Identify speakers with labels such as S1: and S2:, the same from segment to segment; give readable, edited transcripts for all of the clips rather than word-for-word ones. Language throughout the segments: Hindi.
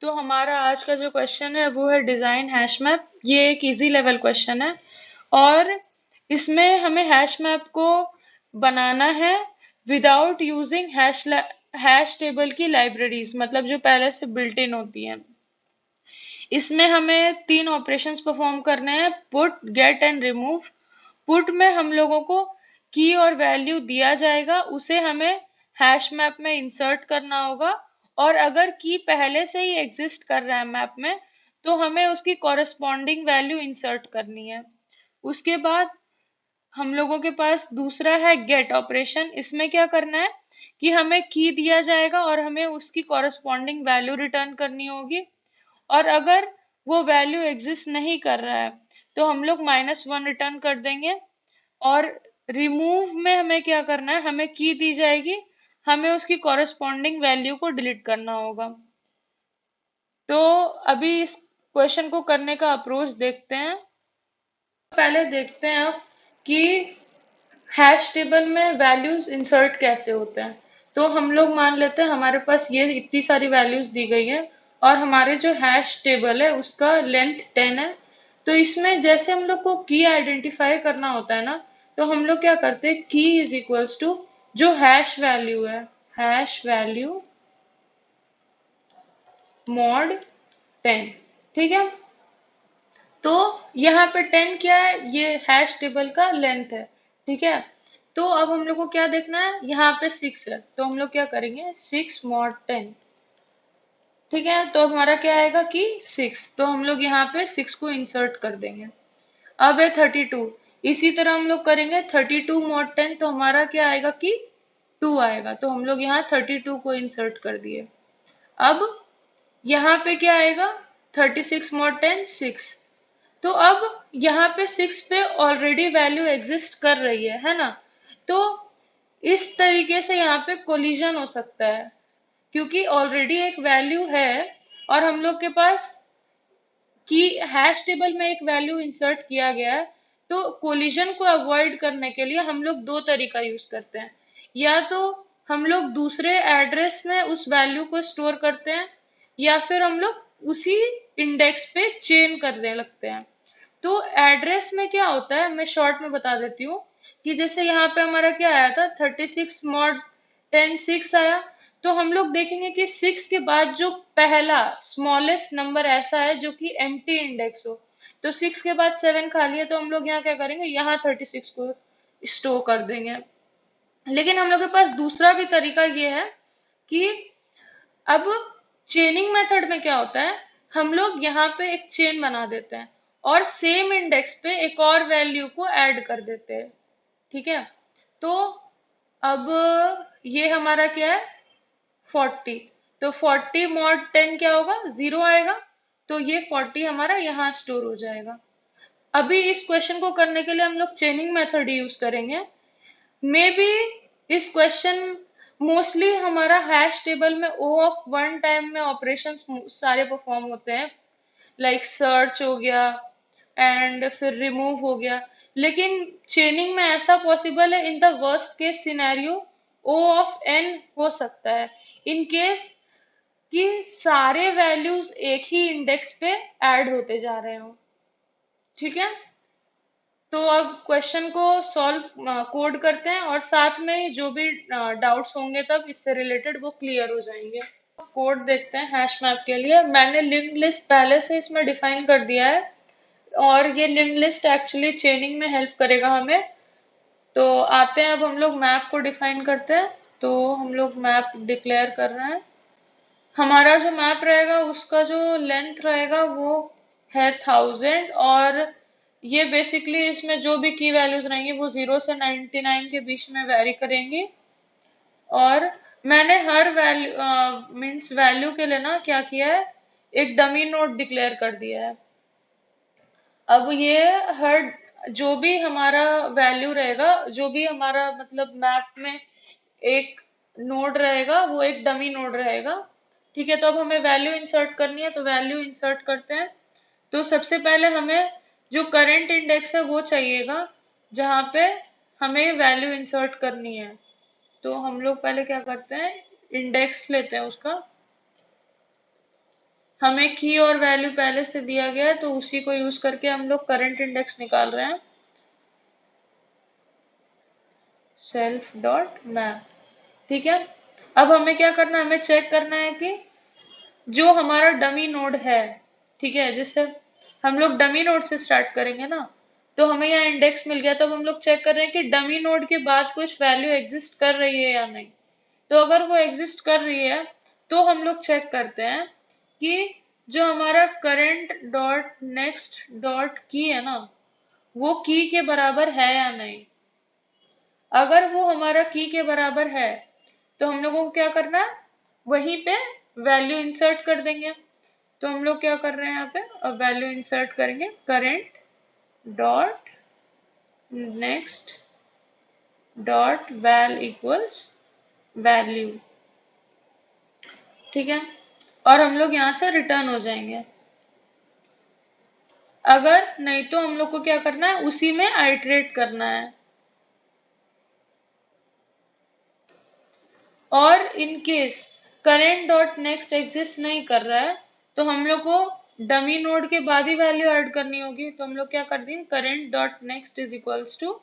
S1: तो हमारा आज का जो क्वेश्चन है वो है डिजाइन हैश मैप। ये एक इजी लेवल क्वेश्चन है और इसमें हमें हैश मैप को बनाना है विदाउट यूजिंग हैश टेबल की लाइब्रेरीज, मतलब जो पहले से बिल्ट इन होती हैं। इसमें हमें तीन ऑपरेशंस परफॉर्म करने हैं, put, get and remove. Put में हम लोगों को की और वैल्यू दिया जाएगा, उसे हमें हैश मैप में इंसर्ट करना होगा। और अगर की पहले से ही एग्जिस्ट कर रहा है मैप में तो हमें उसकी कॉरेस्पॉन्डिंग वैल्यू इंसर्ट करनी है। उसके बाद हम लोगों के पास दूसरा है गेट ऑपरेशन। इसमें क्या करना है कि हमें की दिया जाएगा और हमें उसकी कॉरेस्पॉन्डिंग वैल्यू रिटर्न करनी होगी। और अगर वो वैल्यू एग्जिस्ट नहीं कर रहा है तो हम लोग -1 रिटर्न कर देंगे। और रिमूव में हमें क्या करना है, हमें की दी जाएगी, हमें उसकी कॉरेस्पॉन्डिंग वैल्यू को डिलीट करना होगा। तो अभी इस क्वेश्चन को करने का अप्रोच देखते हैं। पहले देखते हैं अब कि हैश टेबल में वैल्यूज इंसर्ट कैसे होते हैं। तो हम लोग मान लेते हैं हमारे पास ये इतनी सारी वैल्यूज दी गई है और हमारे जो हैश टेबल है उसका लेंथ 10 है। तो इसमें जैसे हम लोग को की आइडेंटिफाई करना होता है ना, तो हम लोग क्या करते हैं, की इज इक्वल्स टू जो हैश वैल्यू है, हैश वैल्यू मॉड 10। ठीक है, तो यहाँ पे 10 क्या है, ये हैश टेबल का लेंथ है। ठीक है, तो अब हम लोग को क्या देखना है, यहाँ पे 6 है तो हम लोग क्या करेंगे, 6 मॉड 10। ठीक है, तो हमारा क्या आएगा कि 6, तो हम लोग यहाँ पे 6 को इंसर्ट कर देंगे। अब है 32, इसी तरह हम लोग करेंगे 32 मॉड 10, तो हमारा क्या आएगा कि 2 आएगा, तो हम लोग यहाँ 32 को इंसर्ट कर दिए। अब यहाँ पे क्या आएगा, 36 मॉड 10 6। तो अब यहाँ पे 6 पे ऑलरेडी वैल्यू एग्जिस्ट कर रही है ना। तो इस तरीके से यहाँ पे कोलिजन हो सकता है, क्योंकि ऑलरेडी एक वैल्यू है और हम लोग के पास कि हैश टेबल में एक वैल्यू इंसर्ट किया गया है। तो कोलिजन को अवॉइड करने के लिए हम लोग दो तरीका यूज करते हैं। या तो हम लोग दूसरे एड्रेस में उस वैल्यू को स्टोर करते हैं, या फिर हम लोग उसी इंडेक्स पे चेन करने लगते हैं। तो एड्रेस में क्या होता है, मैं शॉर्ट में बता देती हूँ कि जैसे यहाँ पे हमारा क्या आया था, 36 मॉड 10 6 आया। तो हम लोग देखेंगे कि 6 के बाद जो पहला स्मॉलेस्ट नंबर ऐसा है जो कि एम्प्टी इंडेक्स हो। तो 6 के बाद 7 खाली है, तो हम लोग यहाँ क्या करेंगे, यहाँ 36 को स्टोर कर देंगे। लेकिन हम लोग के पास दूसरा भी तरीका ये है कि अब चेनिंग मेथड में क्या होता है, हम लोग यहाँ पे एक चेन बना देते हैं और सेम इंडेक्स पे एक और वैल्यू को ऐड कर देते हैं। ठीक है, तो अब ये हमारा क्या है, 40। तो 40 मॉड 10 क्या होगा, 0 आएगा। तो ये 40 हमारा यहाँ स्टोर हो जाएगा। अभी इस क्वेश्चन को करने के लिए हम लोग चेनिंग मेथड यूज करेंगे। मे बी इस क्वेश्चन मोस्टली हमारा हैश टेबल में ओ ऑफ वन टाइम में ऑपरेशंस सारे परफॉर्म होते हैं, लाइक सर्च हो गया एंड फिर रिमूव हो गया। लेकिन चेनिंग में ऐसा पॉसिबल है, in the worst case scenario O of N हो सकता है, इन केस कि सारे वैल्यूज एक ही इंडेक्स पे ऐड होते जा रहे हो। ठीक है, तो अब क्वेश्चन को सॉल्व कोड करते हैं और साथ में जो भी डाउट्स होंगे तब इससे रिलेटेड वो क्लियर हो जाएंगे। कोड देखते हैं हैश मैप के लिए। मैंने लिंक्ड लिस्ट पहले से इसमें डिफाइन कर दिया है और ये लिंक्ड लिस्ट एक्चुअली चेनिंग में हेल्प करेगा हमें। तो आते हैं, अब हम लोग मैप को डिफाइन करते हैं। तो हम लोग मैप डिक्लेयर कर रहे हैं। हमारा जो मैप रहेगा उसका जो लेंथ रहेगा वो है 1000, और ये बेसिकली इसमें जो भी की वैल्यूज रहेंगी वो 0 से 99 के बीच में वेरी करेंगी। और मैंने हर वैल्यू मीन्स वैल्यू के लिए ना क्या किया है, एक डमी नोड डिक्लेयर कर दिया है। अब ये हर जो भी हमारा वैल्यू रहेगा, जो भी हमारा मतलब मैप में एक नोड रहेगा वो एक डमी नोड रहेगा। ठीक है, तो अब हमें वैल्यू इंसर्ट करनी है, तो वैल्यू इंसर्ट करते हैं। तो सबसे पहले हमें जो करंट इंडेक्स है वो चाहिएगा जहाँ पे हमें वैल्यू इंसर्ट करनी है। तो हम लोग पहले क्या करते हैं, इंडेक्स लेते हैं उसका। हमें की और वैल्यू पहले से दिया गया है, तो उसी को यूज करके हम लोग करंट इंडेक्स निकाल रहे हैं। सेल्फ डॉट मैप, ठीक है। अब हमें क्या करना है, हमें चेक करना है कि जो हमारा डमी नोड है, ठीक है, जिससे हम लोग डमी नोड से स्टार्ट करेंगे ना, तो हमें यहाँ इंडेक्स मिल गया। तो अब हम लोग चेक कर रहे हैं कि डमी नोड के बाद कुछ वैल्यू एग्जिस्ट कर रही है या नहीं। तो अगर वो एग्जिस्ट कर रही है तो हम लोग चेक करते हैं कि जो हमारा करंट डॉट नेक्स्ट डॉट की है ना, वो की के बराबर है या नहीं। अगर वो हमारा की के बराबर है तो हम लोगों को क्या करना है, वहीं पे वैल्यू इंसर्ट कर देंगे। तो हम लोग क्या कर रहे हैं, यहाँ पे अब वैल्यू इंसर्ट करेंगे, current dot next dot val equals value, ठीक है। और हम लोग यहाँ से रिटर्न हो जाएंगे। अगर नहीं तो हम लोग को क्या करना है, उसी में आइटरेट करना है। और in case current dot next exist नहीं कर रहा है तो हम लोग को डमी नोड के बाद ही वैल्यू ऐड करनी होगी। तो हम लोग क्या कर देंगे, current dot next is equals to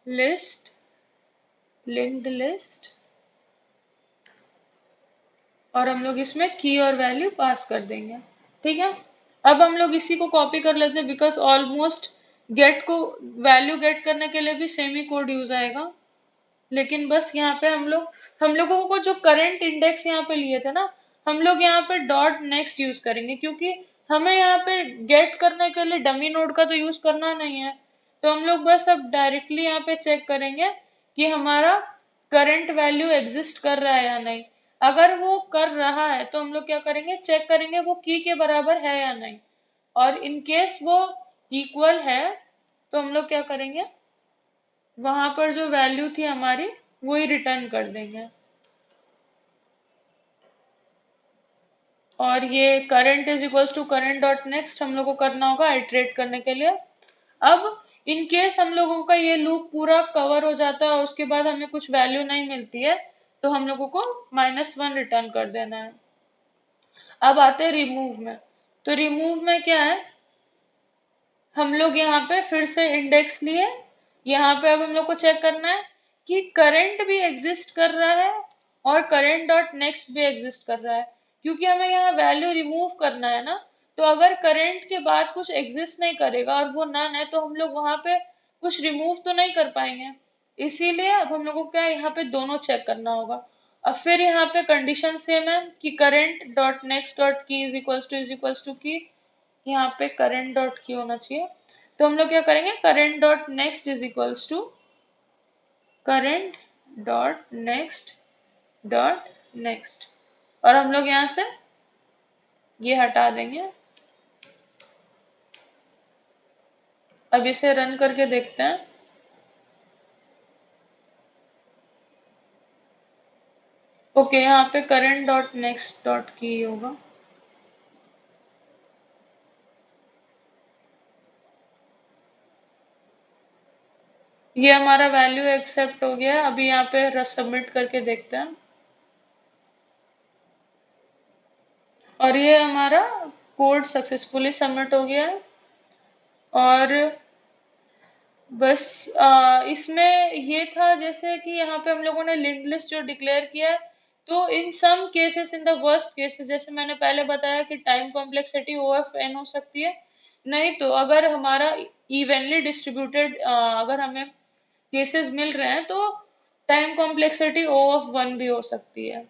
S1: list linked list, और हम लोग इसमें की और वैल्यू पास कर देंगे, ठीक है। अब हम लोग इसी को कॉपी कर लेते हैं, बिकॉज ऑलमोस्ट गेट को वैल्यू गेट करने के लिए भी सेम ही कोड यूज आएगा। लेकिन बस यहाँ पे हम लोगों को जो करंट इंडेक्स यहाँ पे लिए थे ना, हम लोग यहाँ पे डॉट नेक्स्ट यूज करेंगे, क्योंकि हमें यहाँ पे गेट करने के लिए डमी नोड का तो यूज करना नहीं है। तो हम लोग बस अब डायरेक्टली यहाँ पे चेक करेंगे कि हमारा करंट वैल्यू एग्जिस्ट कर रहा है या नहीं। अगर वो कर रहा है तो हम लोग क्या करेंगे, चेक करेंगे वो की के बराबर है या नहीं। और इन केस वो इक्वल है तो हम लोग क्या करेंगे, वहां पर जो वैल्यू थी हमारी वही रिटर्न कर देंगे। और ये current is equals to current dot next हम लोग को करना होगा आइटरेट करने के लिए। अब इन केस हम लोगों का ये लूप पूरा कवर हो जाता है और उसके बाद हमें कुछ वैल्यू नहीं मिलती है, तो हम लोगों को -1 रिटर्न कर देना है। अब आते हैं रिमूव में। तो रिमूव में क्या है, हम लोग यहाँ पे फिर से इंडेक्स लिए, यहाँ पे अब हम लोग को चेक करना है कि करंट भी एग्जिस्ट कर रहा है और करंट डॉट नेक्स्ट भी एग्जिस्ट कर रहा है, क्योंकि हमें यहाँ वैल्यू रिमूव करना है ना। तो अगर करंट के बाद कुछ एग्जिस्ट नहीं करेगा और वो नन है, तो हम लोग वहां पे कुछ रिमूव तो नहीं कर पाएंगे। इसीलिए अब हम लोग को क्या है, यहाँ पे दोनों चेक करना होगा। अब फिर यहाँ पे कंडीशन सेम है कि करंट डॉट नेक्स्ट डॉट की इज इक्वल्स टू की, यहाँ पे करंट डॉट की होना चाहिए। तो हम लोग क्या करेंगे, current dot next is equals to current dot next dot next, और हम लोग यहाँ से ये हटा देंगे। अब इसे रन करके देखते हैं। ओके, यहाँ पे करंट डॉट नेक्स्ट डॉट की होगा। ये हमारा वैल्यू एक्सेप्ट हो गया। अभी यहाँ पे सबमिट करके देखते हैं। और ये हमारा कोड सक्सेसफुली सबमिट हो गया है। और बस इसमें ये था जैसे कि यहाँ पे हम लोगों ने लिंक्ड लिस्ट जो डिक्लेयर किया है, तो in some cases, in the worst cases, जैसे मैंने पहले बताया कि टाइम कॉम्प्लेक्सिटी OFN हो सकती है। नहीं तो अगर हमारा इवनली डिस्ट्रीब्यूटेड अगर हमें केसेस मिल रहे हैं तो टाइम कॉम्प्लेक्सिटी O(1) भी हो सकती है।